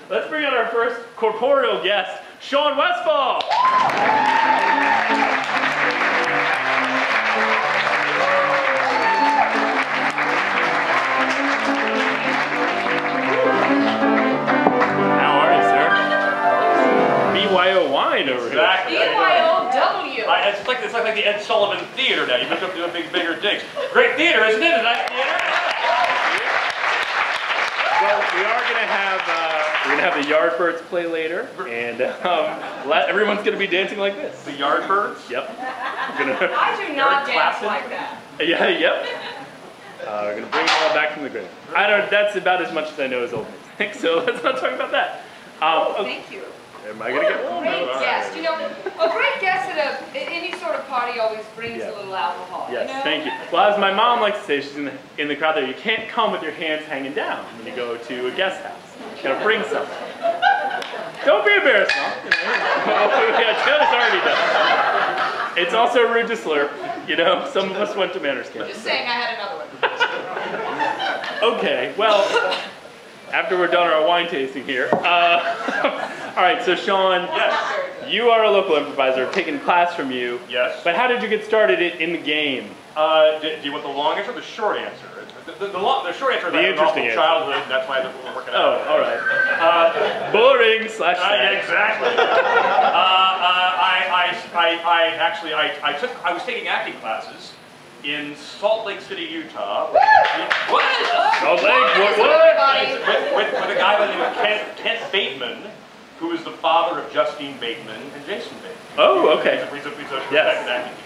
let's bring on our first corporeal guest, Shawn Westfall. How are you, sir? BYO wine over here. Exactly. BYOW. It's like the Ed Sullivan Theater now. You moved up to a bigger digs. Great theater, isn't it? Nice theater. Well, we are going to have the Yardbirds play later, and everyone's going to be dancing like this. The Yardbirds? Yep. I do not dance like that. Yeah, yep. We're going to bring it all back from the grave. That's about as much as I know as old music, so let's not talk about that. Thank you. Am I going to get one? Great guest. You know, a great guest at any sort of party always brings a little alcohol. Yes, you know? thank you. Well, as my mom likes to say, she's in the crowd there, you can't come with your hands hanging down when you go to a guest house. You got to bring something. Don't be embarrassed, Mom. Yeah, Taylor's already done. It's also rude to slurp. You know, some of us went to manners camp. Just saying I had another one. Okay, well, after we're done our wine tasting here. All right, so Shawn, Yes. you are a local improviser. I've taken class from you. Yes. But how did you get started in the game? Do you want the long answer or the short answer? The short answer is The I had an awful interesting answer. childhood, and that's why we're working out. Oh, all right. Boring / sad. Yeah, exactly. I was taking acting classes in Salt Lake City, Utah. What? Salt Lake? What? With a guy by the name of Kent Bateman, who is the father of Justine Bateman and Jason Bateman. Oh, okay. He's a Yes. acting teacher.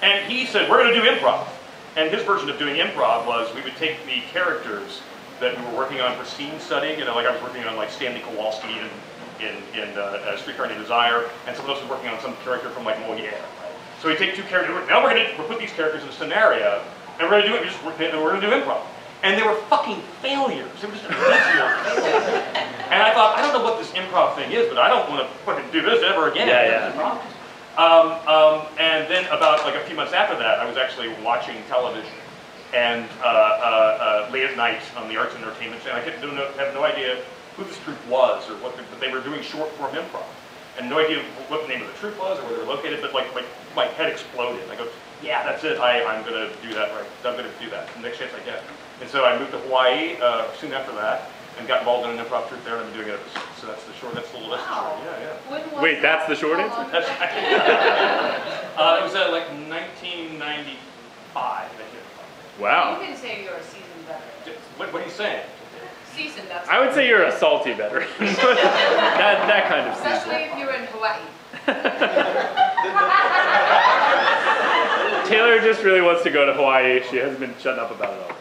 And he said, we're going to do improv. And his version of doing improv was we would take the characters that we were working on for scene study. You know, like I was working on like Stanley Kowalski in Streetcar Named Desire, and someone else was working on some character from like Moliere. So we take two characters. Now we're put these characters in a scenario, and we're going to do it. We're going to do improv. And they were fucking failures. They were just failures. And I thought, I don't know what this improv thing is, but I don't want to fucking do this ever again. Yeah. And then about like a few months after that, I was actually watching television, and late at night on the Arts and Entertainment Channel, I have no idea who this troupe was or what, but they were doing short form improv, and no idea what the name of the troupe was or where they were located. But like my head exploded. I go, yeah, that's it. I'm going to do that. Right. I'm going to do that. The next chance I get. And so I moved to Hawaii soon after that, and got involved in an improv troupe there, and I've been doing it ever since. So that's the short. That's the short. Yeah. Wait, that's the short answer? That's right. It was like 1995. Wow. You can say you're a seasoned veteran. What are you saying? Seasoned, that's I would say you're a salty veteran. that kind of season. especially if you're in Hawaii. Taylor just really wants to go to Hawaii. She hasn't been shutting up about it all.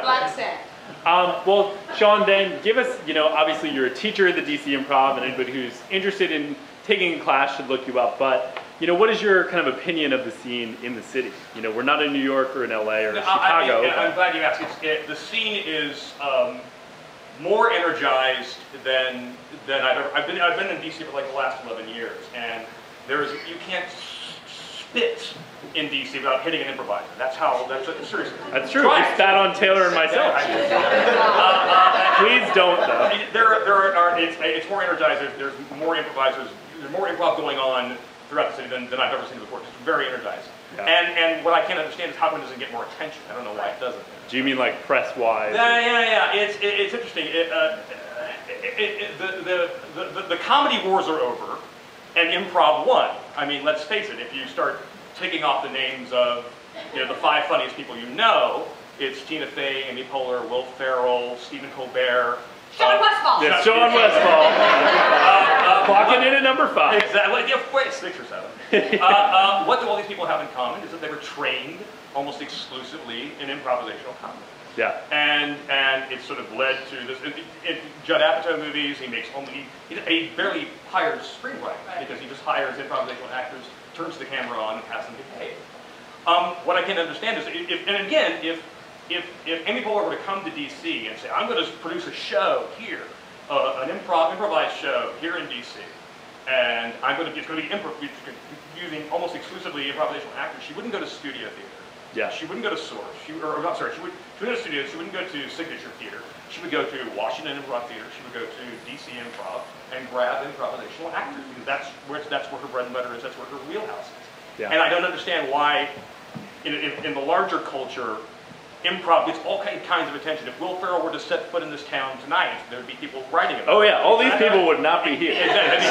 Black sand. Well, Shawn, then give us, obviously you're a teacher at the DC Improv, and anybody who's interested in taking a class should look you up, but what is your kind of opinion of the scene in the city? We're not in New York or in LA or Chicago. I'm glad you asked. The scene is more energized than I've been in DC for like the last 11 years, and you can't spit in DC without hitting an improviser. Seriously. That's true. We spat on Taylor and myself. Please don't, though. It's more energized. There's more improvisers. There's more improv going on throughout the city than I've ever seen before. It's very energized. Yeah. And what I can't understand is how come it doesn't get more attention. I don't know why it doesn't. Do you mean like press-wise? Yeah. It's interesting. The comedy wars are over, and improv won. I mean, let's face it. If you start taking off the names of the 5 funniest people it's Tina Fey, Amy Poehler, Will Ferrell, Stephen Colbert. Shawn Westfall. Yes, Shawn Westfall. Clocking in at number 5. Exactly. Yeah, 6 or 7. What do all these people have in common is that they were trained almost exclusively in improvisational comedy. Yeah. And it sort of led to this. Judd Apatow movies, he barely hires screenwriters because he just hires improvisational actors, turns the camera on, and has them behave. What I can understand is, if Amy Poehler were to come to DC and say, I'm going to produce a show here, an improvised show here in DC, and it's going to be using almost exclusively improvisational actors, she wouldn't go to studio theater. Yeah. She wouldn't go to Source. She would go to studios. She wouldn't go to Signature Theater. She would go to Washington Improv Theater. She would go to DC Improv and grab improvisational actors because that's where her bread and butter is. That's where her wheelhouse is. Yeah. And I don't understand why, in the larger culture, improv gets all kinds of attention. If Will Ferrell were to set foot in this town tonight, there would be people writing about it. Oh yeah, all these people would not be here. Exactly.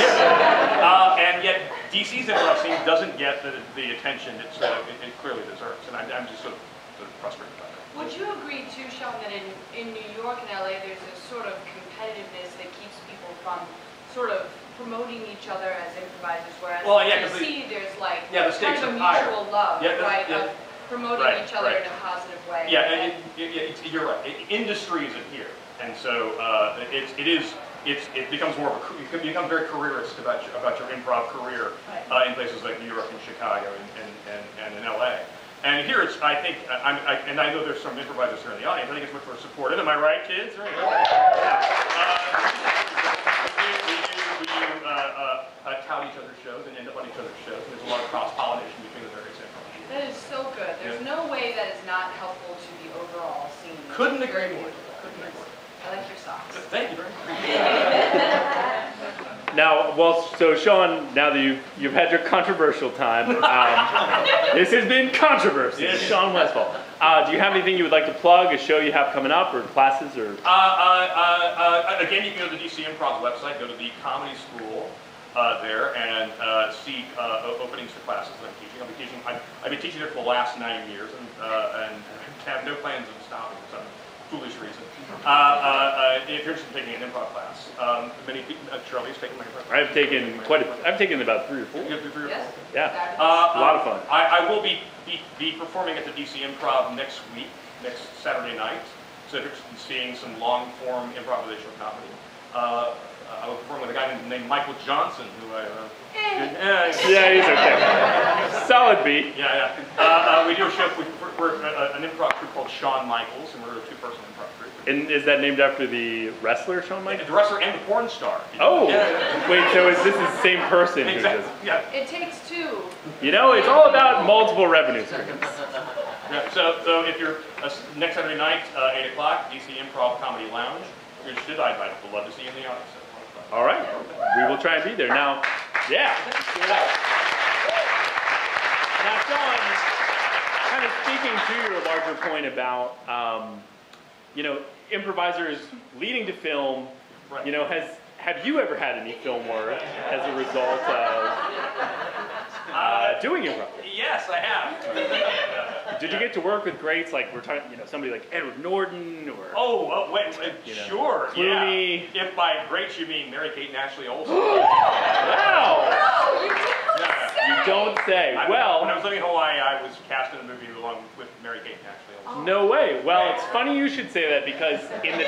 And yet, DC's improv scene doesn't get the attention it clearly deserves, and I'm just sort of frustrated by that. Would you agree too, Shawn, that in New York and LA, there's a sort of competitiveness that keeps people from sort of promoting each other as improvisers, whereas in DC, there's like the stakes kind of a are higher. mutual love, right? Yeah. Of promoting each other in a positive way. Yeah, you're right. Industry isn't here, and so it becomes more of you become very careerist about your improv career in places like New York and Chicago and in LA. And here it's, I think, and I know there's some improvisers here in the audience. I think it's much more supportive. Am I right, kids? Right. We tout each other's shows and end up on each other's shows. And there's a lot of cross-pollination between the various improv. That is so good. There's no way that is not helpful to the overall scene. Couldn't agree more. I like your socks. Thank you very much. Now, so Shawn, now that you've had your controversial time, this has been controversy. Yes. Shawn Westfall. Do you have anything you would like to plug, a show you have coming up, or classes, or? Again, you can go to the DC Improv's website, go to the Comedy School there, and see openings for classes that I'm teaching. I've been teaching there for the last 9 years, and have no plans of stopping for some foolish reason. If you're interested in taking an improv class, many people, Charlie's taken my improv class. I've taken about 3 or 4. Yes. Yeah. A lot of fun. I will be performing at the DC Improv next week, next Saturday night. So if you're interested in seeing some long-form improvisational comedy, I will perform with a guy named Michael Johnson, who yeah, he's okay. Solid beat. Yeah. We do a show. We're an improv troupe called Shawn Michaels, and we're a 2-person improv troupe. And is that named after the wrestler, Shawn Michaels? The wrestler and the porn star. Oh, wait, so this is the same person? Exactly. Yeah. It takes 2. You know, it's all about multiple revenue streams. Yeah, so if you're next Saturday night, 8 o'clock, DC Improv Comedy Lounge, if you're interested, I'd love to see you in the audience. All right, we will try and be there. Now, yeah. Now, Shawn, kind of speaking to your larger point about, improvisers leading to film, have you ever had any film work as a result of doing improv? Yes, I have. Did you get to work with greats like we're talking, somebody like Edward Norton or? Sure. Clooney. Yeah. If by greats you mean Mary-Kate and Ashley Olsen. Wow. No, you don't say. You don't say. Well, when I was living in Hawaii, I was cast in a movie along with Mary-Kate and Ashley Olsen. No way. Well, it's funny you should say that because in the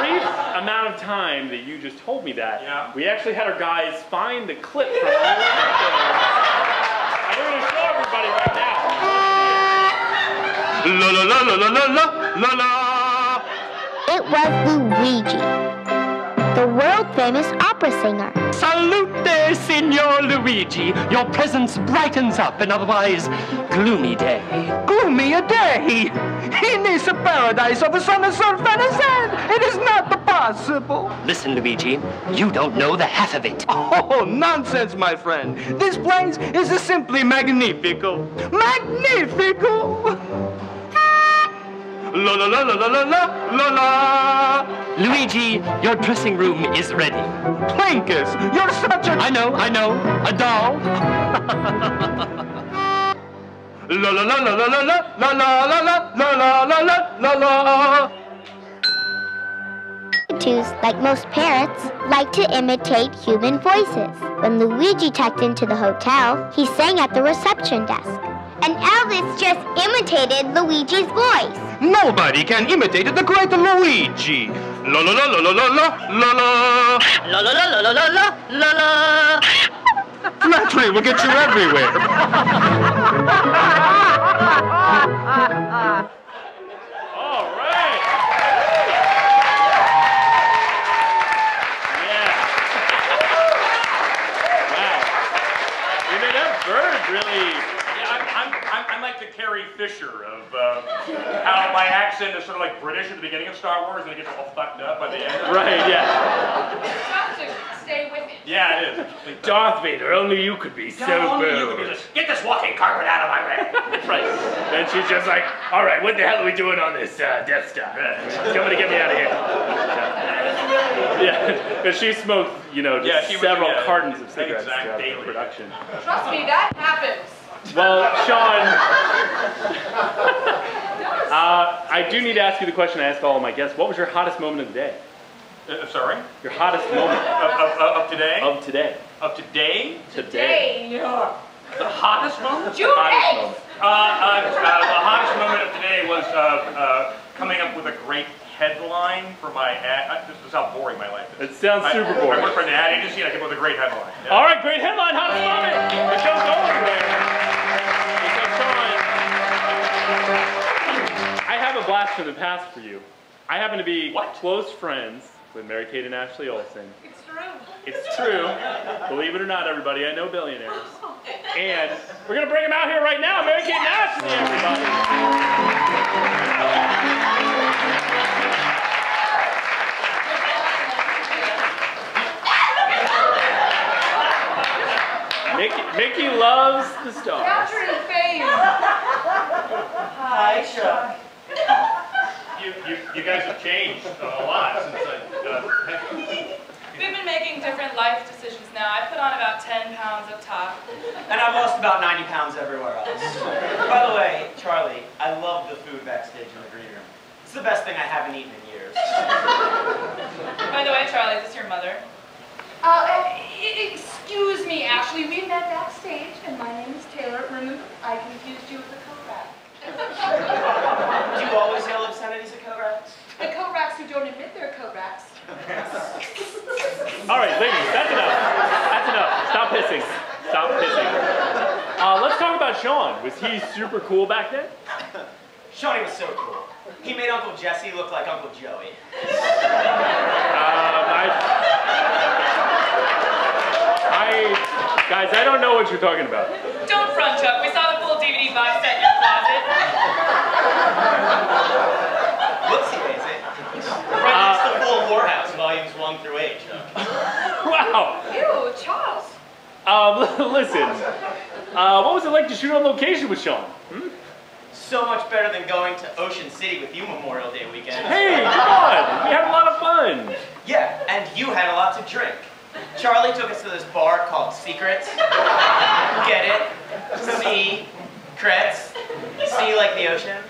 brief amount of time that you just told me that, we actually had our guys find the clip from and we're going to show everybody right now. La la la la la la la la. It was Luigi, the world-famous opera singer. Salute, Signor Luigi. Your presence brightens up an otherwise gloomy day. Gloomy a day? In this paradise of the sun and surf and sand, it is not possible. Listen, Luigi, you don't know the half of it. Oh, nonsense, my friend. This place is simply magnifico. Magnifico! La la la la la la la la la. Luigi, your dressing room is ready. Plankus, you're such a... I know, a doll. La la la la la la la la la la la la la la la. Like most parrots, like to imitate human voices. When Luigi checked into the hotel, he sang at the reception desk. And Elvis just imitated Luigi's voice. Nobody can imitate the great Luigi. La la la la la la la la la. La la la la la la la la. Flattery will get you everywhere. All right. Yeah. Wow. You know, that bird really... I'm like like the Carrie Fisher of how my accent is sort of like British at the beginning of Star Wars and it gets all fucked up by the end. Right, yeah. You have to stay with it. Yeah, it is. Darth Vader, only you could be so bold. Get this walking carpet out of my way. Right. Then she's just like, all right, what the hell are we doing on this Death Star? Somebody get me out of here. Yeah, because she smoked, you know, just several cartons of cigarettes throughout the production. Trust me, that happens. Well, Shawn, I do need to ask you the question I ask all of my guests. What was your hottest moment of the day? Sorry? Your hottest moment. Of today? Of today. Of today? Today. The hottest moment? June 8th! The hottest moment of today was coming up with a great headline for my ad. This is how boring my life is. It sounds super boring. I work for an ad agency and I came up with a great headline. Yeah. All right, great headline, hottest moment. The show's going there. I have a blast from the past for you. I happen to be close friends with Mary-Kate and Ashley Olsen. It's true. It's true. Believe it or not, everybody, I know billionaires. And we're going to bring them out here right now. Mary-Kate and Ashley, everybody. Mickey loves the stars. Capturing fame. Hi, Chuck. You guys have changed a lot since We've been making different life decisions now. I put on about 10 pounds up top. And I've lost about 90 pounds everywhere else. By the way, Charlie, I love the food backstage in the green room. It's the best thing I haven't eaten in years. By the way, Charlie, is this your mother? Excuse me, Ashley. We met backstage, and my name is Taylor. Remember, I confused you with the coat rack. Do you always yell obscenities at coat racks? The coat racks who don't admit they're coat racks. All right, ladies, that's enough. That's enough. Stop pissing. Stop pissing. Let's talk about Shawn. Was he super cool back then? Shawnee was so cool. He made Uncle Jesse look like Uncle Joey. Guys, I don't know what you're talking about. Don't front, Chuck. We saw the full DVD box set in your closet. Whoopsie daisy. Right next to Full Whorehouse, volumes 1 through 8, Chuck. Wow. Ew, Charles. Listen. What was it like to shoot on location with Shawn? So much better than going to Ocean City with you Memorial Day weekend. Hey, come on. We had a lot of fun. Yeah, and you had a lot to drink. Charlie took us to this bar called Secrets. Get it? Secrets. Sea like the ocean.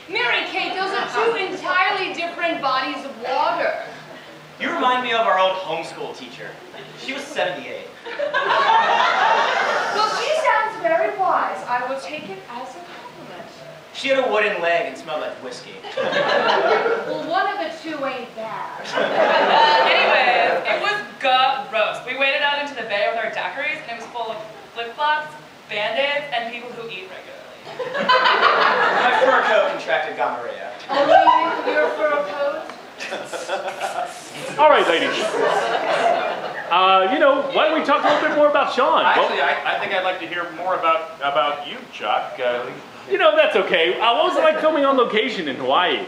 Mary-Kate, those are two entirely different bodies of water. You remind me of our old homeschool teacher. She was 78. Well, she sounds very wise. I will take it as a compliment. She had a wooden leg and smelled like whiskey. Well, one of the two ain't bad. Anyways, it was gross. We waded out into the bay with our daiquiris, and it was full of flip-flops, Band-Aids, and people who eat regularly. My fur coat contracted gonorrhea. Only your fur coat? All right, ladies. Why don't we talk a little bit more about Shawn? Actually, I think I'd like to hear more about you, Chuck. That's okay. What was it like filming on location in Hawaii?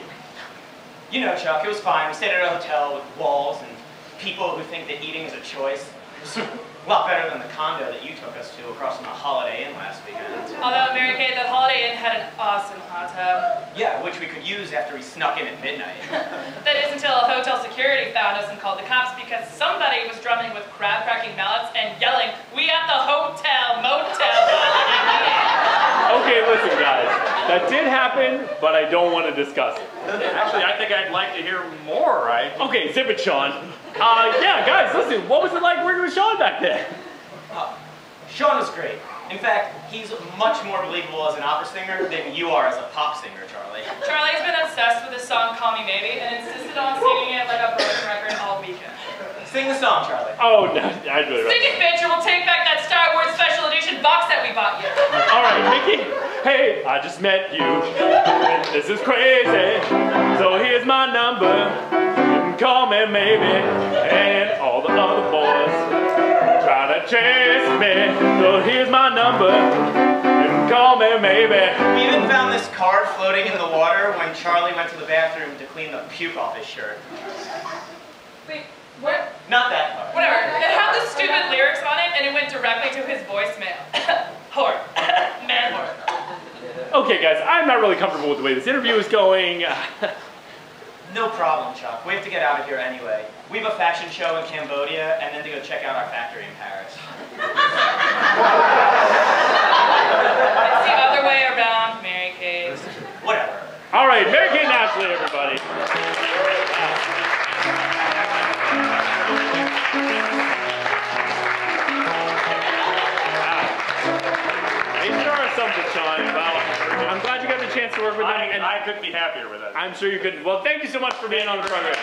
You know, Chuck, it was fine. We stayed at a hotel with walls and people who think that eating is a choice. It's a lot better than the condo that you took us to across from the Holiday Inn last weekend. Although, Mary-Kate, that Holiday Inn had an awesome hot tub. Yeah, which we could use after we snuck in at midnight. That is until hotel security found us and called the cops because somebody was drumming with crab-cracking mallets and yelling, "We at the hotel, motel, Holiday Inn." Okay, listen, guys. That did happen, but I don't want to discuss it. Actually, I think I'd like to hear more. Okay, zip it, Shawn. Yeah, guys, listen. What was it like working with Shawn back then? Shawn was great. In fact, he's much more believable as an opera singer than you are as a pop singer, Charlie. Charlie's been obsessed with the song "Call Me Maybe" and insisted on singing it like a broken record all weekend. Sing the song, Charlie. Oh, no, I'd really Sing it, bitch, or we'll take back that Star Wars Special Edition box set we bought you. All right, Mickey. Hey, I just met you. This is crazy. So here's my number. You can call me maybe. And all the other boys try to chase me. So here's my number. You can call me maybe. We even found this card floating in the water when Charlie went to the bathroom to clean the puke off his shirt. Wait, what? Not that card. Whatever. It had the stupid lyrics on it, and it went directly to his voicemail. Whore. Man whore. Okay, guys, I'm not really comfortable with the way this interview is going. No problem, Chuck. We have to get out of here anyway. We have a fashion show in Cambodia, and then to go check out our factory in Paris. It's the other way around, Mary Kate. Whatever. All right, Mary Kate and Ashley, everybody. They sure are something, Shawn. Well, I'm glad you got the chance to work with them. And I couldn't be happier with it. I'm sure you couldn't. Well, thank you so much for being on the program.